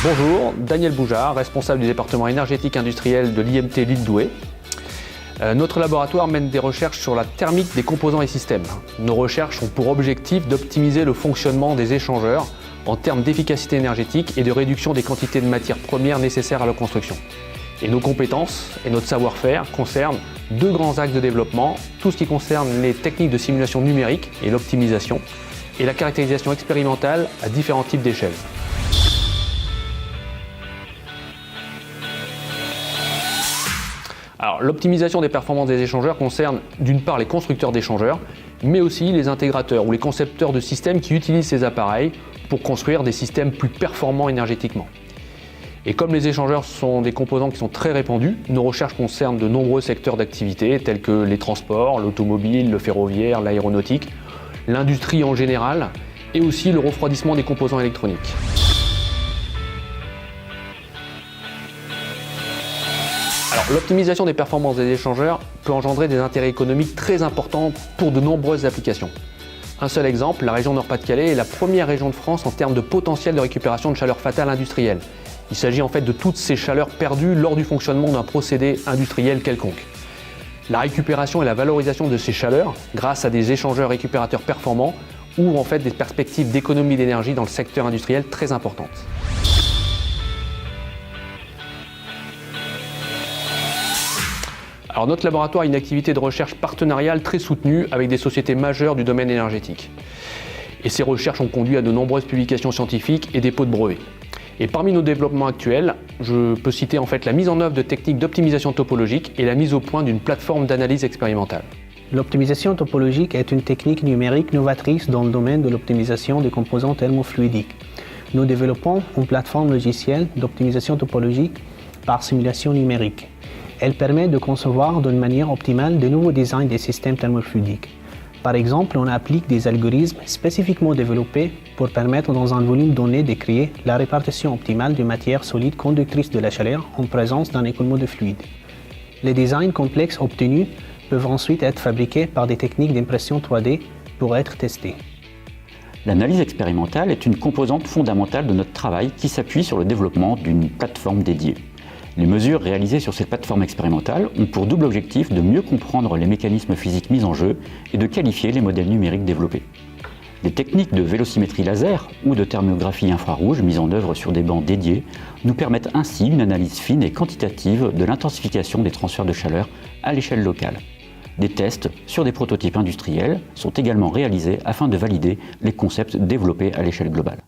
Bonjour, Daniel Boujard, responsable du département énergétique industriel de l'IMT Lille Douai. Notre laboratoire mène des recherches sur la thermique des composants et systèmes. Nos recherches ont pour objectif d'optimiser le fonctionnement des échangeurs en termes d'efficacité énergétique et de réduction des quantités de matières premières nécessaires à la construction. Et nos compétences et notre savoir-faire concernent deux grands axes de développement, tout ce qui concerne les techniques de simulation numérique et l'optimisation, et la caractérisation expérimentale à différents types d'échelles. Alors, l'optimisation des performances des échangeurs concerne d'une part les constructeurs d'échangeurs, mais aussi les intégrateurs ou les concepteurs de systèmes qui utilisent ces appareils pour construire des systèmes plus performants énergétiquement. Et comme les échangeurs sont des composants qui sont très répandus, nos recherches concernent de nombreux secteurs d'activité tels que les transports, l'automobile, le ferroviaire, l'aéronautique, l'industrie en général et aussi le refroidissement des composants électroniques. Alors, l'optimisation des performances des échangeurs peut engendrer des intérêts économiques très importants pour de nombreuses applications. Un seul exemple, la région Nord-Pas-de-Calais est la première région de France en termes de potentiel de récupération de chaleur fatale industrielle. Il s'agit en fait de toutes ces chaleurs perdues lors du fonctionnement d'un procédé industriel quelconque. La récupération et la valorisation de ces chaleurs, grâce à des échangeurs récupérateurs performants, ouvrent en fait des perspectives d'économie d'énergie dans le secteur industriel très importantes. Alors, notre laboratoire a une activité de recherche partenariale très soutenue avec des sociétés majeures du domaine énergétique. Et ces recherches ont conduit à de nombreuses publications scientifiques et dépôts de brevets. Et parmi nos développements actuels, je peux citer en fait la mise en œuvre de techniques d'optimisation topologique et la mise au point d'une plateforme d'analyse expérimentale. L'optimisation topologique est une technique numérique novatrice dans le domaine de l'optimisation des composants thermofluidiques. Nous développons une plateforme logicielle d'optimisation topologique par simulation numérique. Elle permet de concevoir d'une manière optimale de nouveaux designs des systèmes thermofluidiques. Par exemple, on applique des algorithmes spécifiquement développés pour permettre dans un volume donné de créer la répartition optimale de matières solides conductrices de la chaleur en présence d'un écoulement de fluide. Les designs complexes obtenus peuvent ensuite être fabriqués par des techniques d'impression 3D pour être testés. L'analyse expérimentale est une composante fondamentale de notre travail qui s'appuie sur le développement d'une plateforme dédiée. Les mesures réalisées sur cette plateforme expérimentale ont pour double objectif de mieux comprendre les mécanismes physiques mis en jeu et de qualifier les modèles numériques développés. Les techniques de vélocimétrie laser ou de thermographie infrarouge mises en œuvre sur des bancs dédiés nous permettent ainsi une analyse fine et quantitative de l'intensification des transferts de chaleur à l'échelle locale. Des tests sur des prototypes industriels sont également réalisés afin de valider les concepts développés à l'échelle globale.